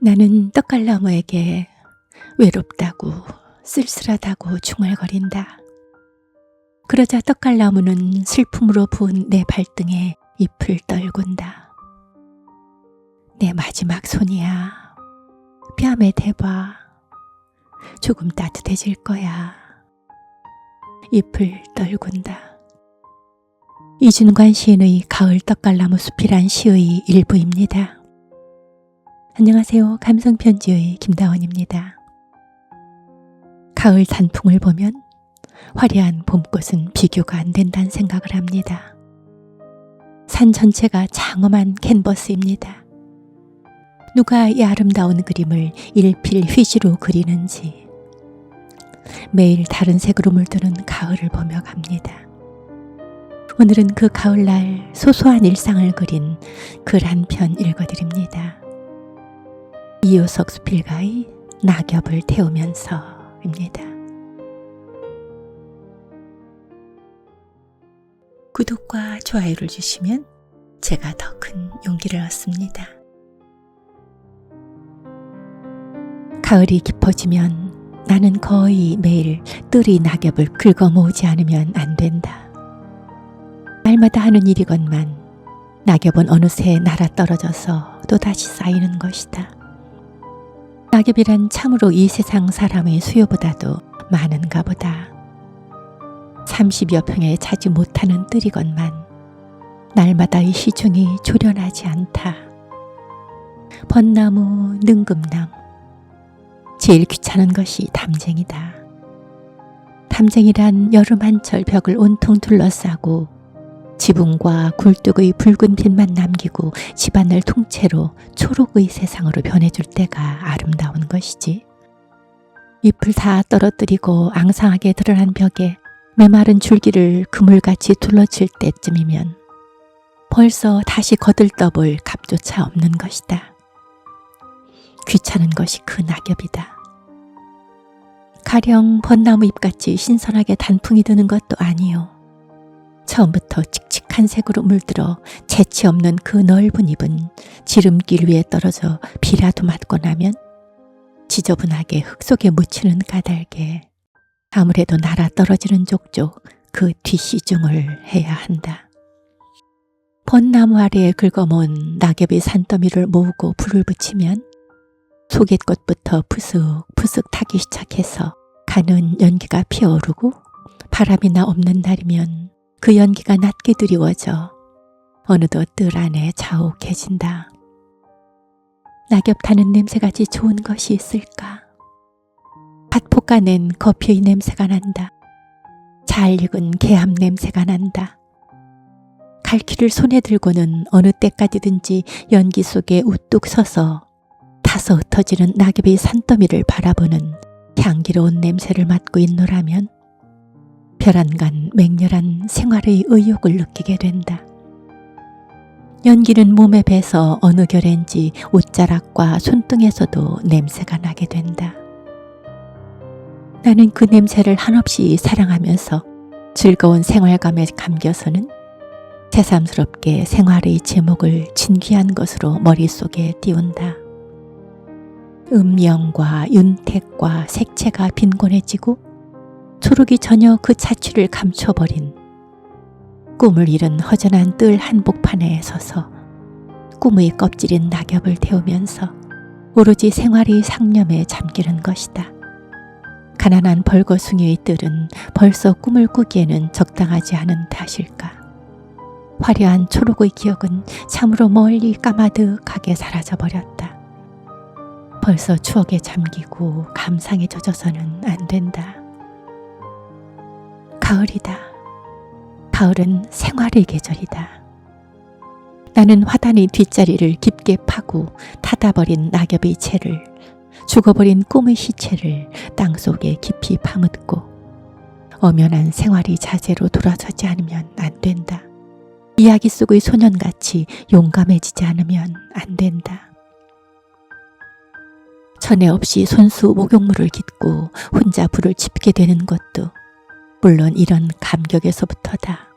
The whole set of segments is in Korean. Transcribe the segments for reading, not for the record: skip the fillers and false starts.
나는 떡갈나무에게 외롭다고 쓸쓸하다고 중얼거린다. 그러자 떡갈나무는 슬픔으로 부은 내 발등에 잎을 떨군다. 내 마지막 손이야. 뺨에 대봐. 조금 따뜻해질 거야. 잎을 떨군다. 이준관 시인의 가을 떡갈나무 숲이란 시의 일부입니다. 안녕하세요. 감성편지의 김다원입니다. 가을 단풍을 보면 화려한 봄꽃은 비교가 안 된다는 생각을 합니다. 산 전체가 장엄한 캔버스입니다. 누가 이 아름다운 그림을 일필휘지로 그리는지 매일 다른 색으로 물드는 가을을 보며 갑니다. 오늘은 그 가을날 소소한 일상을 그린 글 한 편 읽어드립니다. 이효석 수필가의 낙엽을 태우면서입니다. 구독과 좋아요를 주시면 제가 더 큰 용기를 얻습니다. 가을이 깊어지면 나는 거의 매일 뜰의 낙엽을 긁어 모으지 않으면 안 된다. 날마다 하는 일이건만 낙엽은 어느새 날아 떨어져서 또다시 쌓이는 것이다. 낙엽이란 참으로 이 세상 사람의 수요보다도 많은가 보다. 30여 평에 차지 못하는 뜰이건만 날마다의 시중이 조련하지 않다. 벚나무, 능금나무. 제일 귀찮은 것이 담쟁이다. 담쟁이란 여름 한철 벽을 온통 둘러싸고 지붕과 굴뚝의 붉은 빛만 남기고 집안을 통째로 초록의 세상으로 변해줄 때가 아름다운 것이지. 잎을 다 떨어뜨리고 앙상하게 드러난 벽에 메마른 줄기를 그물같이 둘러칠 때쯤이면 벌써 다시 거들떠볼 값조차 없는 것이다. 귀찮은 것이 그 낙엽이다. 가령 벚나무 잎같이 신선하게 단풍이 드는 것도 아니요. 처음부터 칙칙한 색으로 물들어 재치 없는 그 넓은 잎은 지름길 위에 떨어져 비라도 맞고 나면 지저분하게 흙 속에 묻히는 까닭에 아무래도 날아 떨어지는 족족 그 뒷시중을 해야 한다. 벚나무 아래에 긁어모은 낙엽의 산더미를 모으고 불을 붙이면 소갯꽃부터 푸슥푸슥 타기 시작해서 가는 연기가 피어오르고 바람이나 없는 날이면 그 연기가 낮게 드리워져 어느덧 뜰 안에 자욱해진다. 낙엽 타는 냄새같이 좋은 것이 있을까? 밭 볶아낸 커피의 냄새가 난다. 잘 익은 개함 냄새가 난다. 갈퀴를 손에 들고는 어느 때까지든지 연기 속에 우뚝 서서 타서 흩어지는 낙엽의 산더미를 바라보는 향기로운 냄새를 맡고 있노라면 별안간 맹렬한 생활의 의욕을 느끼게 된다. 연기는 몸에 배서 어느 결엔지 옷자락과 손등에서도 냄새가 나게 된다. 나는 그 냄새를 한없이 사랑하면서 즐거운 생활감에 감겨서는 새삼스럽게 생활의 제목을 진귀한 것으로 머릿속에 띄운다. 음영과 윤택과 색채가 빈곤해지고 초록이 전혀 그 자취를 감춰버린 꿈을 잃은 허전한 뜰 한복판에 서서 꿈의 껍질인 낙엽을 태우면서 오로지 생활의 상념에 잠기는 것이다. 가난한 벌거숭이의 뜰은 벌써 꿈을 꾸기에는 적당하지 않은 탓일까. 화려한 초록의 기억은 참으로 멀리 까마득하게 사라져버렸다. 벌써 추억에 잠기고 감상에 젖어서는 안 된다. 가을이다. 가을은 생활의 계절이다. 나는 화단의 뒷자리를 깊게 파고 닫아버린 낙엽의 채를, 죽어버린 꿈의 시체를 땅속에 깊이 파묻고 엄연한 생활의 자세로 돌아서지 않으면 안 된다. 이야기 속의 소년같이 용감해지지 않으면 안 된다. 전에 없이 손수 목욕물을 깃고 혼자 불을 지피게 되는 것도 물론 이런 감격에서부터다.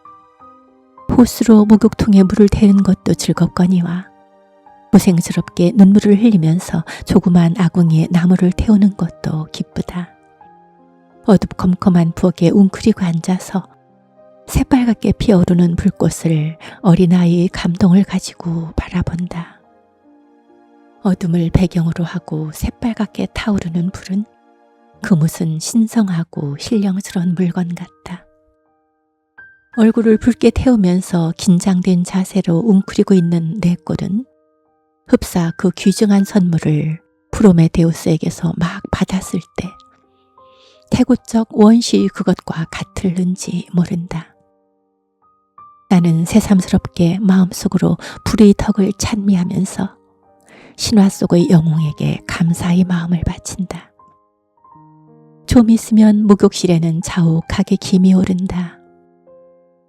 호스로 목욕통에 물을 대는 것도 즐겁거니와 고생스럽게 눈물을 흘리면서 조그만 아궁이에 나무를 태우는 것도 기쁘다. 어둡컴컴한 부엌에 웅크리고 앉아서 새빨갛게 피어오르는 불꽃을 어린아이의 감동을 가지고 바라본다. 어둠을 배경으로 하고 새빨갛게 타오르는 불은 그 무슨 신성하고 신령스러운 물건 같다. 얼굴을 붉게 태우면서 긴장된 자세로 웅크리고 있는 내 꼴은 흡사 그 귀중한 선물을 프로메테우스에게서 막 받았을 때 태고적 원시 그것과 같을는지 모른다. 나는 새삼스럽게 마음속으로 불의 덕을 찬미하면서 신화 속의 영웅에게 감사의 마음을 바친다. 좀 있으면 목욕실에는 자욱하게 김이 오른다.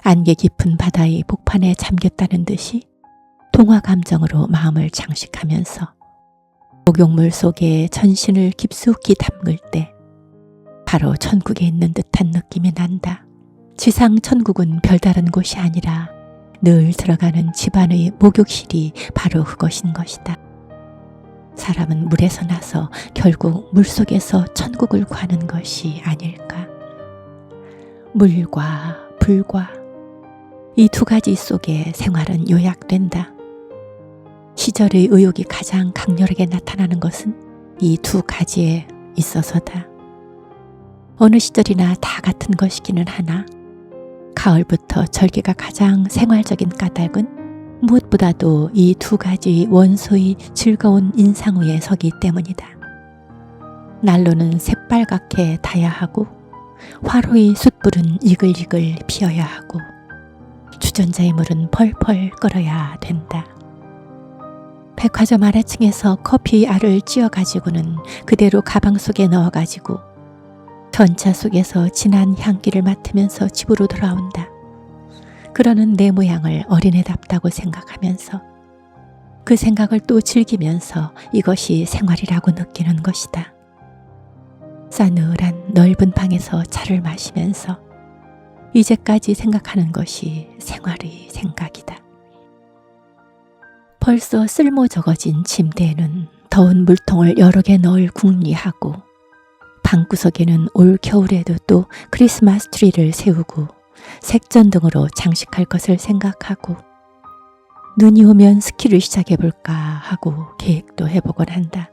안개 깊은 바다의 복판에 잠겼다는 듯이 동화 감정으로 마음을 장식하면서 목욕물 속에 전신을 깊숙이 담글 때 바로 천국에 있는 듯한 느낌이 난다. 지상 천국은 별다른 곳이 아니라 늘 들어가는 집안의 목욕실이 바로 그것인 것이다. 사람은 물에서 나서 결국 물속에서 천국을 구하는 것이 아닐까. 물과 불과 이 두 가지 속에 생활은 요약된다. 시절의 의욕이 가장 강렬하게 나타나는 것은 이 두 가지에 있어서다. 어느 시절이나 다 같은 것이기는 하나 가을부터 절기가 가장 생활적인 까닭은 무엇보다도 이 두 가지 원소의 즐거운 인상 위에 서기 때문이다. 난로는 새빨갛게 타야 하고 화로의 숯불은 이글이글 피어야 하고 주전자의 물은 펄펄 끓어야 된다. 백화점 아래층에서 커피 알을 찧어가지고는 그대로 가방 속에 넣어가지고 전차 속에서 진한 향기를 맡으면서 집으로 돌아온다. 그러는 내 모양을 어린애답다고 생각하면서 그 생각을 또 즐기면서 이것이 생활이라고 느끼는 것이다. 싸늘한 넓은 방에서 차를 마시면서 이제까지 생각하는 것이 생활의 생각이다. 벌써 쓸모 적어진 침대에는 더운 물통을 여러 개 넣을 궁리하고 방구석에는 올 겨울에도 또 크리스마스 트리를 세우고 색전등으로 장식할 것을 생각하고 눈이 오면 스키를 시작해볼까 하고 계획도 해보곤 한다.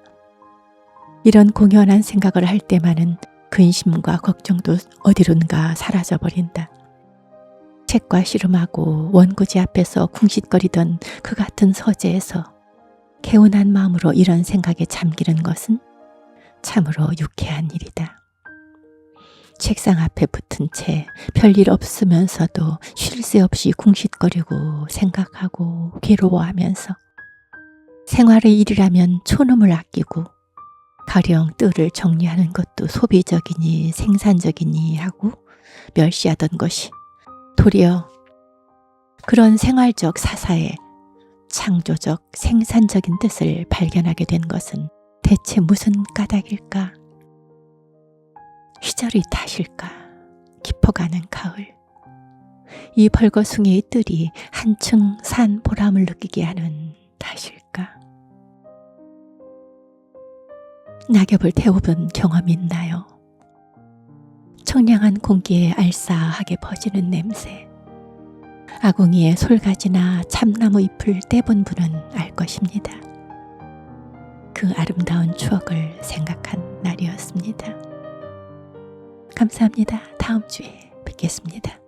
이런 공연한 생각을 할 때만은 근심과 걱정도 어디론가 사라져버린다. 책과 씨름하고 원고지 앞에서 궁싯거리던 그 같은 서재에서 개운한 마음으로 이런 생각에 잠기는 것은 참으로 유쾌한 일이다. 책상 앞에 붙은 채 별일 없으면서도 쉴 새 없이 궁싯거리고 생각하고 괴로워하면서 생활의 일이라면 촌음을 아끼고 가령 뜰을 정리하는 것도 소비적이니 생산적이니 하고 멸시하던 것이 도리어 그런 생활적 사사의 창조적 생산적인 뜻을 발견하게 된 것은 대체 무슨 까닭일까? 시절의 탓일까? 깊어가는 가을. 이 벌거숭이의 뜰이 한층 산 보람을 느끼게 하는 탓일까? 낙엽을 태워본 경험이 있나요? 청량한 공기에 알싸하게 퍼지는 냄새. 아궁이에 솔가지나 참나무 잎을 떼본 분은 알 것입니다. 그 아름다운 추억을 생각한 날이었습니다. 감사합니다. 다음 주에 뵙겠습니다.